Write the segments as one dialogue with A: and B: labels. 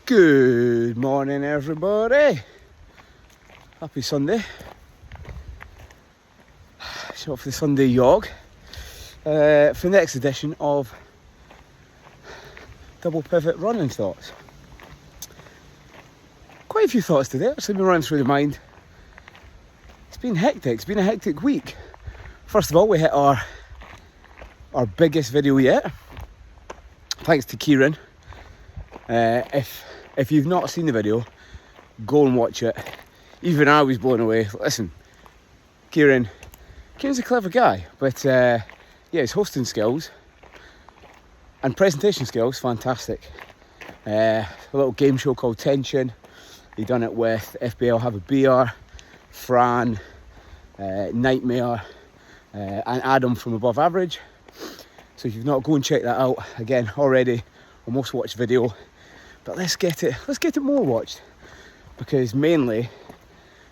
A: Good morning, everybody. Happy Sunday. So for the Sunday jog for the next edition of Double Pivot Running Thoughts. Quite a few thoughts today, actually been running through the mind. It's been hectic, it's been a hectic week. First of all, we hit our biggest video yet, thanks to Kieran. If you've not seen the video, go and watch it. Even I was blown away. Listen, Kieran's a clever guy, but his hosting skills and presentation skills, fantastic. A little game show called Tension. He done it with FPL Have a Beer, Fran, Nightmare, and Adam from Above Average. So if you've not, go and check that out. Again, already a most watched video. But let's get it more watched, because mainly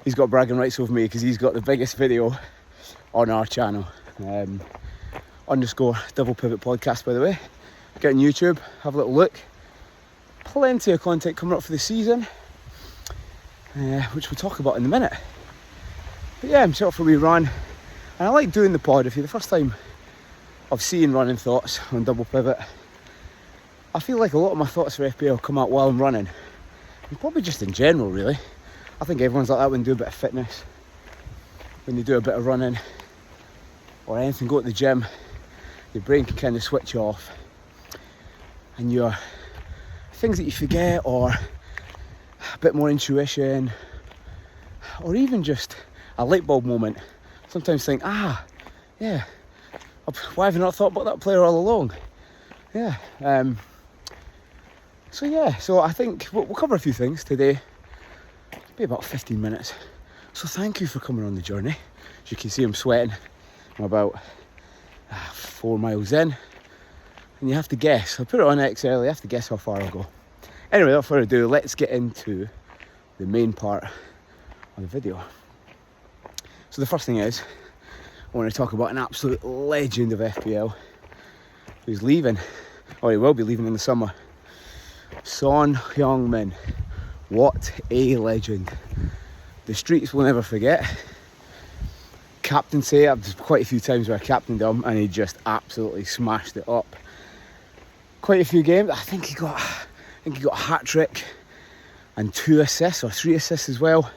A: he's got bragging rights over me because he's got the biggest video on our channel. Underscore Double Pivot Podcast, by the way. Get on YouTube, have a little look. Plenty of content coming up for the season, which we'll talk about in a minute. But yeah, I'm set up for a wee run, and I like doing the pod. If you're the first time of seeing running thoughts on Double Pivot, I feel like a lot of my thoughts for FPL come out while I'm running, and probably just in general really. I think everyone's like that when they do a bit of fitness, when they do a bit of running or anything, go to the gym, your brain can kind of switch off, and your things that you forget, or a bit more intuition, or even just a light bulb moment. Sometimes think, why have I not thought about that player all along? So I think we'll cover a few things today. It'll be about 15 minutes. So thank you for coming on the journey. As you can see, I'm sweating. I'm about 4 miles in. And you have to guess. I put it on X early. You have to guess how far I'll go. Anyway, without further ado, let's get into the main part of the video. So the first thing is, I want to talk about an absolute legend of FPL who's leaving, or he will be leaving in the summer. Son Heung-min. What a legend. The streets will never forget. Captaincy, I've quite a few times where I captained him and he just absolutely smashed it up. Quite a few games. I think he got a hat-trick and 2 assists or 3 assists as well.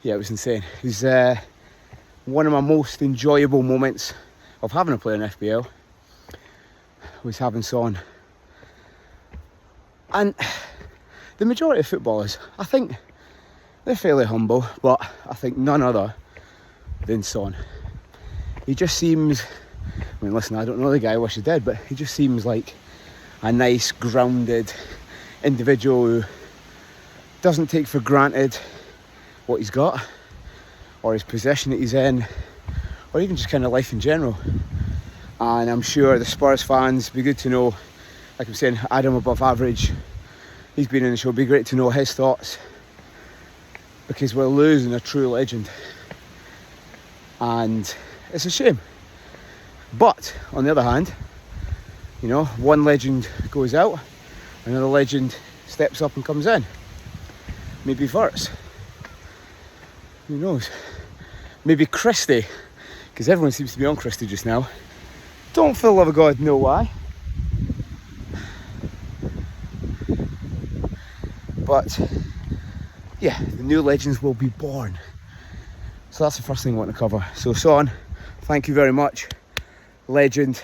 A: Yeah, it was insane. It was one of my most enjoyable moments of having a player in FPL was having Son. And the majority of footballers, I think they're fairly humble, but I think none other than Son. He just seems, I don't know the guy, I wish I did, but he just seems like a nice, grounded individual who doesn't take for granted what he's got, or his position that he's in, or even just kind of life in general. And I'm sure the Spurs fans, be good to know, like I'm saying, Adam Above Average, he's been in the show, it'd be great to know his thoughts, because we're losing a true legend and it's a shame. But on the other hand, one legend goes out, another legend steps up and comes in. Maybe Verts, who knows, maybe Christie, because everyone seems to be on Christie just now. Don't, for the love of God, know why. But yeah, the new legends will be born. So that's the first thing I want to cover. So Son, thank you very much. Legend.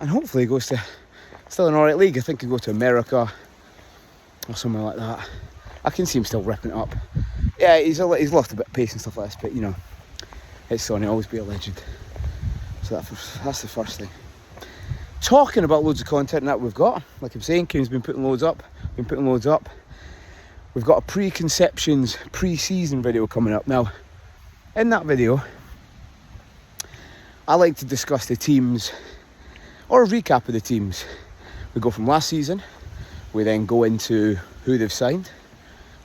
A: And hopefully he goes to still an alright league. I think he'll go to America or somewhere like that. I can see him still ripping it up. Yeah, he's lost a bit of pace and stuff like this, but it's Son, he'll always be a legend. So that's the first thing. Talking about loads of content that we've got, like I'm saying, Kieran's been putting loads up. We've got a preconceptions pre-season video coming up. Now, in that video, I like to discuss the teams, or a recap of the teams. We go from last season, we then go into who they've signed,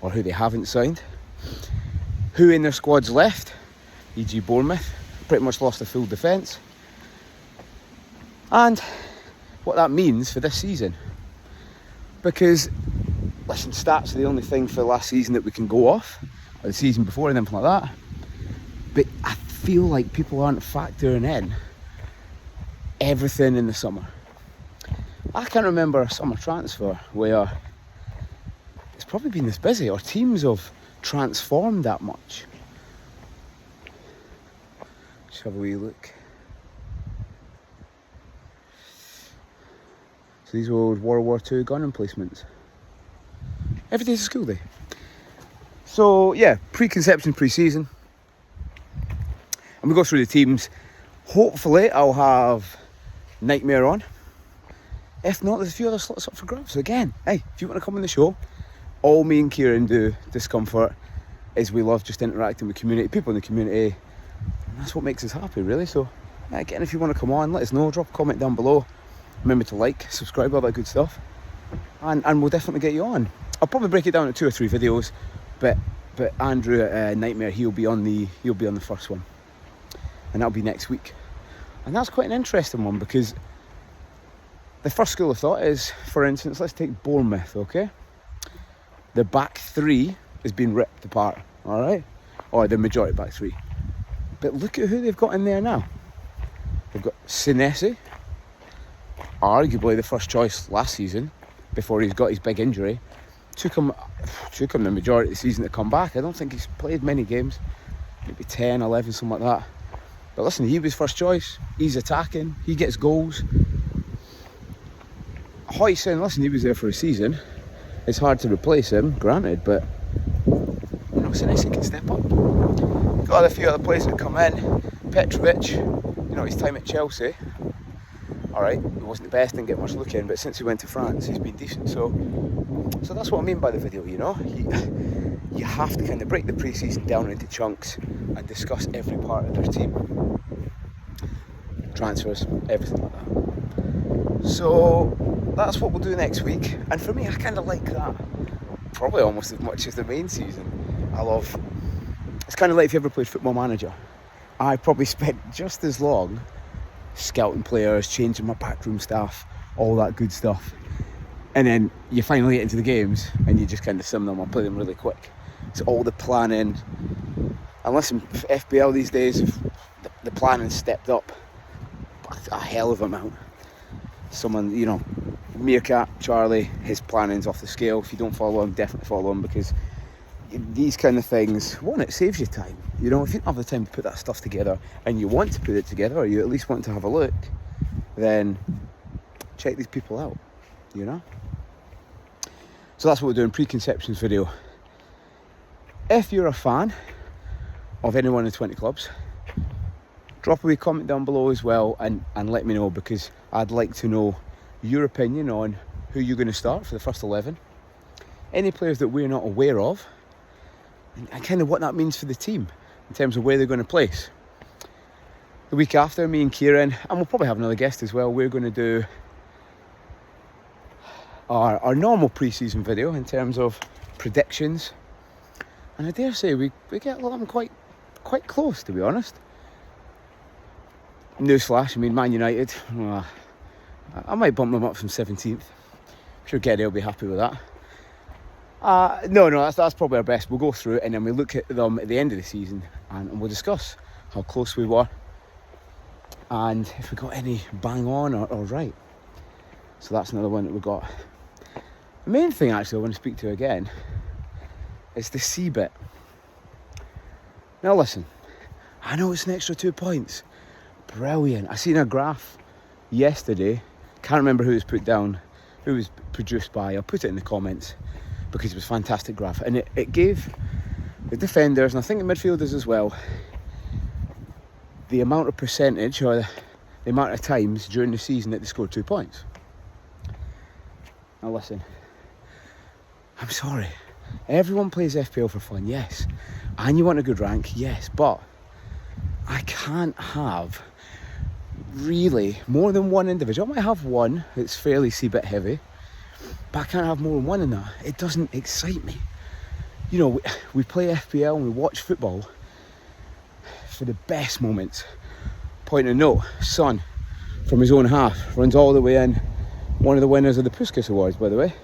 A: or who they haven't signed, who in their squad's left, e.g. Bournemouth, pretty much lost a full defence, and what that means for this season. Because, listen, stats are the only thing for last season that we can go off, or the season before and anything like that. But I feel like people aren't factoring in everything in the summer. I can't remember a summer transfer where it's probably been this busy, or teams have transformed that much. Let's have a wee look. So these were World War II gun emplacements. Every day's a school day. So yeah, pre-conception, pre-season. And we go through the teams. Hopefully I'll have Nightmare on. If not, there's a few other slots up for grabs. So again, hey, if you want to come on the show, all me and Kieran do, Discomfort, is we love just interacting with community, people in the community. And that's what makes us happy, really. So again, if you want to come on, let us know. Drop a comment down below. Remember to like, subscribe, all that good stuff. And we'll definitely get you on. I'll probably break it down into 2 or 3 videos, but Andrew at Nightmare, he'll be on the first one. And that'll be next week. And that's quite an interesting one, because the first school of thought is, for instance, let's take Bournemouth, okay? The back 3 has been ripped apart, alright? Or the majority back 3. But look at who they've got in there now. They've got Senesi, arguably the first choice last season, before he's got his big injury. Took him the majority of the season to come back. I don't think he's played many games, maybe 10, 11, something like that. But listen, he was first choice, he's attacking, he gets goals. Hoyson, listen, he was there for a season. It's hard to replace him, granted, but you know, Senesi can step up. Got a few other players that come in. Petrovic, you know, his time at Chelsea, alright, he wasn't the best, didn't get much look in, but since he went to France, he's been decent. So that's what I mean by the video, you know. You have to kind of break the pre-season down into chunks and discuss every part of their team. Transfers, everything like that. So that's what we'll do next week. And for me, I kind of like that. Probably almost as much as the main season. It's kind of like if you ever played Football Manager. I probably spent just as long scouting players, changing my backroom staff, all that good stuff. And then you finally get into the games and you just kind of sim them or play them really quick. It's all the planning. And listen, FPL these days, the planning stepped up a hell of an amount. Someone, you know, Meerkat, Charlie, his planning's off the scale. If you don't follow him, definitely follow him, because these kind of things, one, it saves you time. You know, if you don't have the time to put that stuff together and you want to put it together, or you at least want to have a look, then check these people out, you know? So that's what we're doing, preconceptions video. If you're a fan of any one of the 20 clubs, drop a wee comment down below as well and let me know, because I'd like to know your opinion on who you're going to start for the first 11. Any players that we're not aware of, and kind of what that means for the team in terms of where they're going to place. The week after, me and Kieran, and we'll probably have another guest as well, we're going to do our normal pre-season video in terms of predictions. And I dare say we get a lot of them quite close, to be honest. Newsflash, I mean, Man United, I might bump them up from 17th. I'm sure Geddy will be happy with that. No, that's probably our best. We'll go through it and then we look at them at the end of the season and we'll discuss how close we were and if we got any bang on or right. So that's another one that we've got. The main thing actually I want to speak to again is the CBIT. Now listen, I know it's an extra 2 points. Brilliant. I seen a graph yesterday, can't remember who it was put down, who it was produced by, I'll put it in the comments, because it was a fantastic graph, and it gave the defenders, and I think the midfielders as well, the amount of percentage or the amount of times during the season that they scored 2 points. Now listen, I'm sorry, everyone plays FPL for fun, yes, and you want a good rank, yes, but I can't have really more than one individual. I might have one that's fairly CBIT heavy, but I can't have more than one in that. It doesn't excite me. You know, we play FPL and we watch football for the best moments. Point of note, Son, from his own half, runs all the way in. One of the winners of the Puskas Awards, by the way.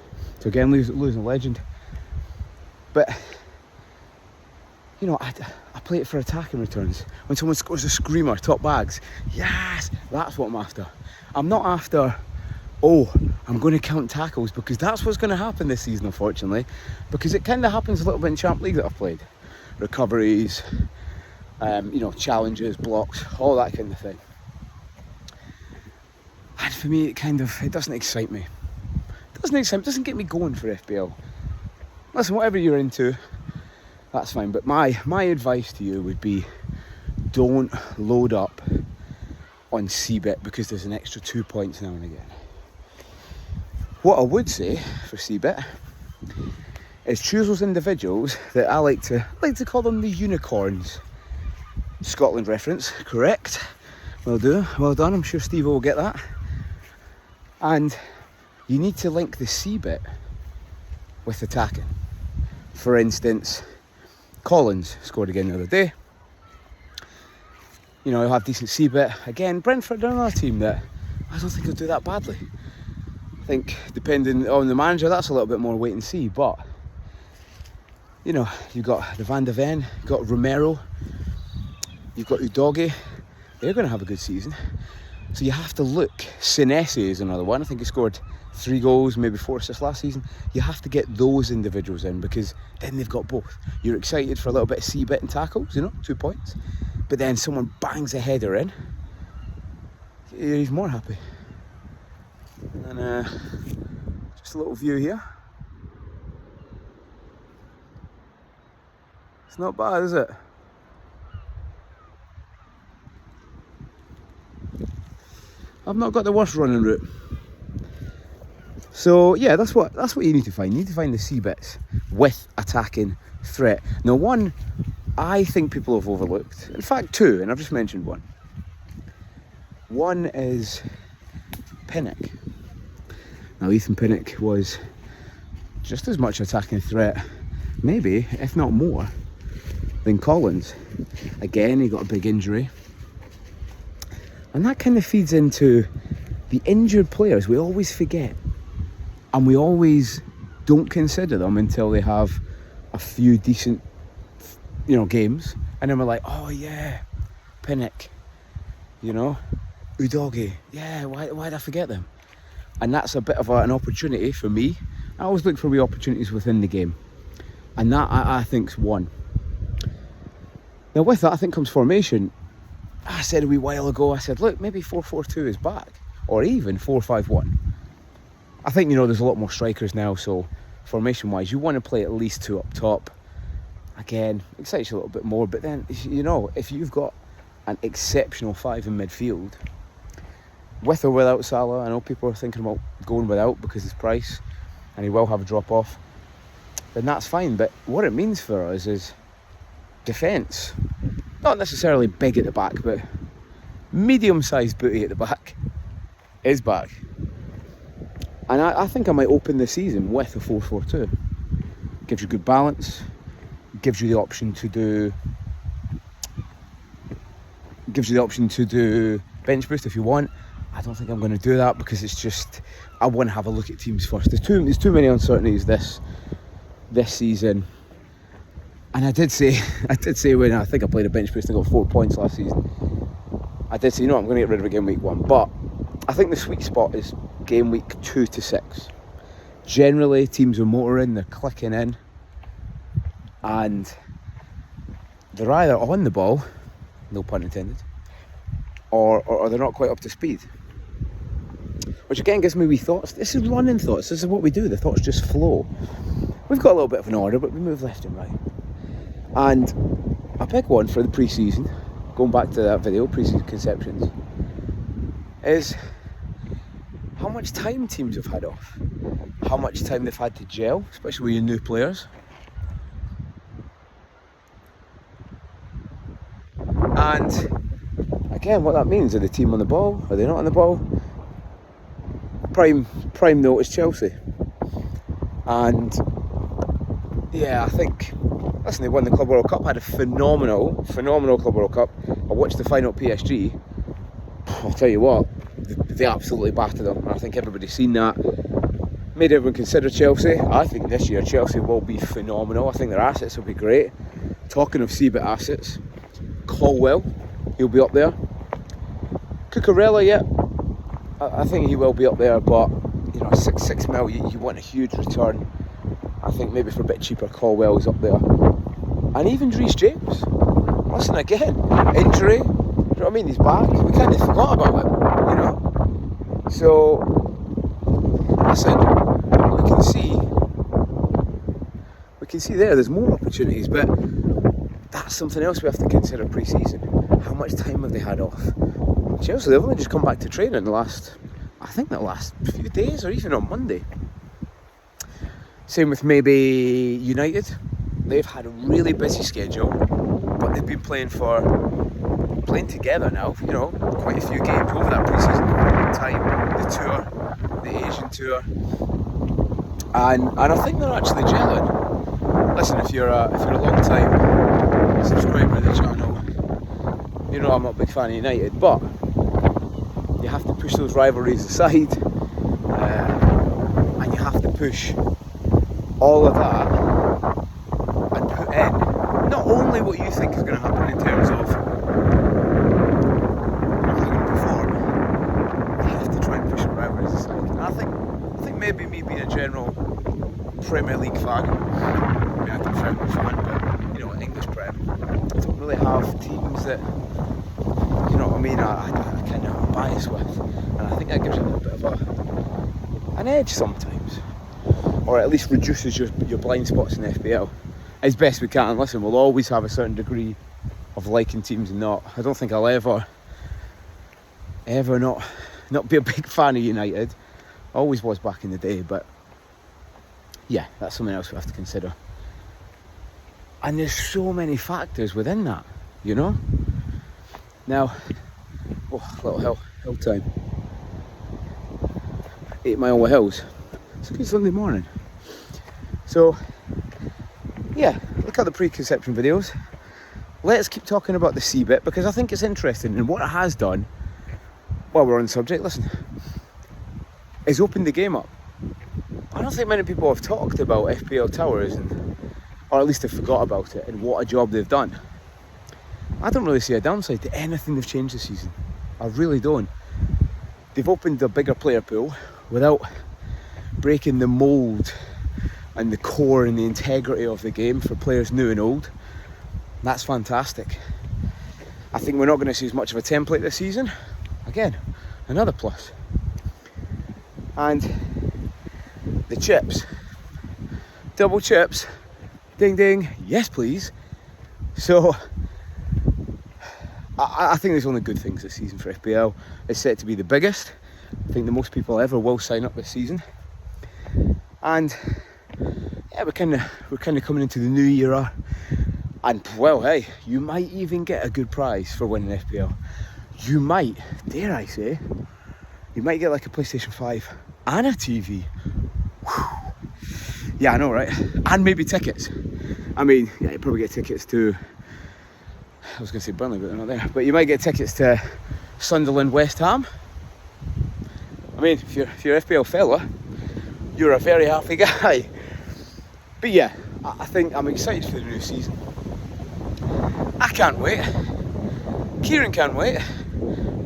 A: So again, losing a legend. But, you know, I play it for attacking returns. When someone scores a screamer, top bags, yes, that's what I'm after. I'm not after, oh, I'm going to count tackles, because that's what's going to happen this season, unfortunately. Because it kind of happens a little bit in Champ League that I've played. Recoveries, you know, challenges, blocks, all that kind of thing. And for me, it doesn't excite me. It doesn't get me going for FPL. Listen, whatever you're into, that's fine. But my advice to you would be, don't load up on CBIT because there's an extra 2 points now and again. What I would say for CBIT is choose those individuals that I like to call them the unicorns. Scotland reference, correct? Well done. I'm sure Steve will get that. And you need to link the CBIT with attacking. For instance, Collins scored again the other day. You know, he'll have decent CBIT. Again, Brentford are another team that I don't think will do that badly. I think, depending on the manager, that's a little bit more wait and see. But, you know, you've got the Van de Ven, you've got Romero, you've got Udogie. They're going to have a good season. So you have to look. Senesi is another one. I think he scored 3 goals, maybe 4 assists last season. You have to get those individuals in, because then they've got both. You're excited for a little bit of CBIT and tackles, you know, 2 points. But then someone bangs a header in, he's more happy. And just a little view here. It's not bad, is it? I've not got the worst running route. So yeah, that's what you need to find. You need to find the CBITs with attacking threat. Now, one I think people have overlooked. In fact, 2, and I've just mentioned one. One is Pinnock. Now, Ethan Pinnock was just as much attacking threat, maybe, if not more, than Collins. Again, he got a big injury. And that kind of feeds into the injured players we always forget. And we always don't consider them until they have a few decent, you know, games. And then we're like, oh yeah, Pinnock, you know, Udogie, yeah, why did I forget them? And that's a bit of an opportunity for me. I always look for wee opportunities within the game. And that, I think, is one. Now with that, I think comes formation. I said a wee while ago, I said, look, maybe 4-4-2 is back, or even 4-5-1. I think, you know, there's a lot more strikers now, so formation-wise, you want to play at least 2 up top. Again, excites you a little bit more, but then, you know, if you've got an exceptional 5 in midfield, with or without Salah, I know people are thinking about going without because of his price, and he will have a drop-off, then that's fine. But what it means for us is defence. Not necessarily big at the back, but medium-sized booty at the back is back. And I think I might open the season with a 4-4-2. Gives you good balance, gives you the option to do bench boost if you want. I don't think I'm going to do that because it's just, I want to have a look at teams first. There's too many uncertainties this season. And I did say when I think I played a bench boost and got 4 points last season, I did say, you know what, I'm going to get rid of it game week 1. But I think the sweet spot is game week 2 to 6. Generally, teams are motoring, they're clicking in, and they're either on the ball, no pun intended, or they're not quite up to speed. Which again gives me wee thoughts. This is running thoughts. This is what we do. The thoughts just flow. We've got a little bit of an order, but we move left and right. And a big one for the pre-season, going back to that video, pre-season conceptions, is how much time teams have had off. How much time they've had to gel, especially with your new players. And again, what that means, are the team on the ball? Are they not on the ball? Prime note is Chelsea. And yeah, I think, listen, they won the Club World Cup, had a phenomenal Club World Cup. I watched the final at PSG. I'll tell you what, they absolutely battered them. And I think everybody's seen that. made everyone consider Chelsea. I think this year Chelsea will be phenomenal. I think their assets will be great. Talking of CBIT assets, Colwell, he'll be up there. Cucurella, yeah, I think he will be up there, but you know, 6 mil, you want a huge return. I think maybe for a bit cheaper, Colwell is up there. And even Reece James. Listen, again, injury, you know what I mean, he's back. We kind of forgot about it, you know. So, listen, we can see there's more opportunities, but that's something else we have to consider pre-season. How much time have they had off? Chelsea, they've only just come back to training the last few days, or even on Monday. Same with maybe United. They've had a really busy schedule, but they've been playing together now, you know, quite a few games over that pre-season time, the tour, the Asian tour, and I think they're actually gelling. Listen, if you're a long time subscriber to the channel, you know I'm not a big fan of United, but you have to push those rivalries aside, and you have to push all of that and put in not only what you think is going to happen in terms of how they're going to perform, you have to try and push the rivalries aside. And I think maybe me being a general Premier League fan, I mean, I don't say I'm a fan, but you know, English Prem, I don't really have teams that, you know what I mean, I kind of have a bias with, and I think that gives you a little bit of an edge sometimes, or at least reduces your blind spots in FPL as best we can. Listen, we'll always have a certain degree of liking teams and not. I don't think I'll ever not be a big fan of United. Always was back in the day, but yeah, that's something else we have to consider. And there's so many factors within that, you know. Now, little hill time. 8 Mile Hills. It's a good Sunday morning. So, yeah, look at the preconception videos. Let's keep talking about the CBIT, because I think it's interesting, and what it has done, while we're on the subject, listen, is opened the game up. I don't think many people have talked about FPL Towers, or at least have forgot about it, and what a job they've done. I don't really see a downside to anything they've changed this season. I really don't. They've opened a bigger player pool without breaking the mould and the core and the integrity of the game for players new and old. That's fantastic. I think we're not going to see as much of a template this season. Again, another plus. And the chips. Double chips. Ding ding. Yes please. So I think there's only good things this season for FPL. It's set to be the biggest. I think the most people ever will sign up this season. And yeah, we're kind of coming into the new era. And well, hey, you might even get a good prize for winning FPL. You might, dare I say, you might get like a PlayStation 5 and a TV. Whew. Yeah, I know, right? And maybe tickets. I mean, yeah, you probably get tickets to, I was going to say Burnley, but they're not there. But you might get tickets to Sunderland, West Ham. I mean, if you're an FPL fella, you're a very happy guy. But yeah, I think I'm excited for the new season. I can't wait. Kieran can't wait.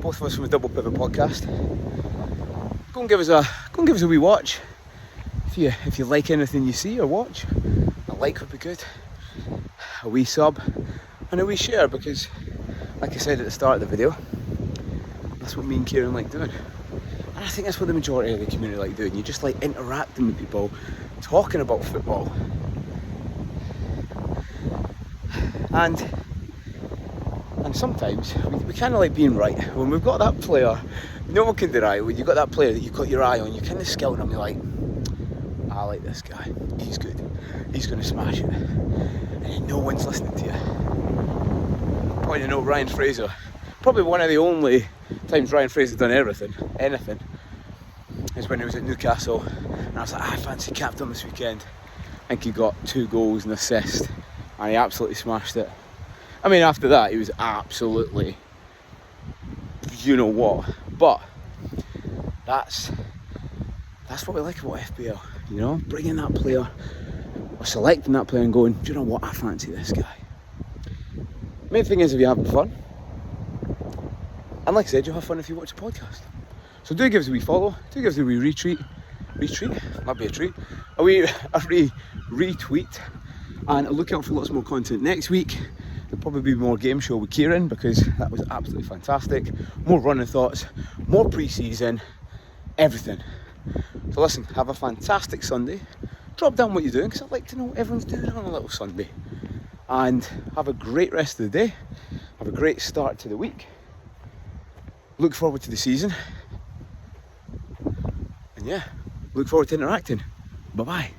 A: Both of us from the Double Pivot podcast. Go and give us a wee watch. If you like anything you see or watch, a like would be good. A wee sub and a wee share, because like I said at the start of the video, that's what me and Kieran like doing. And I think that's what the majority of the community like doing. You just like interacting with people, talking about football. And sometimes we kind of like being right. When we've got that player, no one can deny it. When you've got that player that you've got your eye on, you kind of scout them. You're like, I like this guy. He's good. He's going to smash it. And then no one's listening to you. Point to note, Ryan Fraser. Probably one of the only times Ryan Fraser's done anything, is when he was at Newcastle. And I was like, I fancy captain this weekend. I think he got 2 goals and assist. And he absolutely smashed it. I mean, after that, he was absolutely, you know what. But that's That's what we like about FPL, you know, bringing that player or selecting that player and going, do you know what, I fancy this guy. Main thing is if you're having fun, and like I said, you'll have fun if you watch a podcast. So do give us a wee follow, do give us a wee retweet, might be a treat, a wee retweet, and look out for lots more content next week. There'll probably be more game show with Kieran because that was absolutely fantastic. More running thoughts, more pre-season, everything. So listen, have a fantastic Sunday. Drop down what you're doing because I'd like to know what everyone's doing on a little Sunday. And have a great rest of the day. Have a great start to the week. Look forward to the season. And yeah, look forward to interacting. Bye-bye.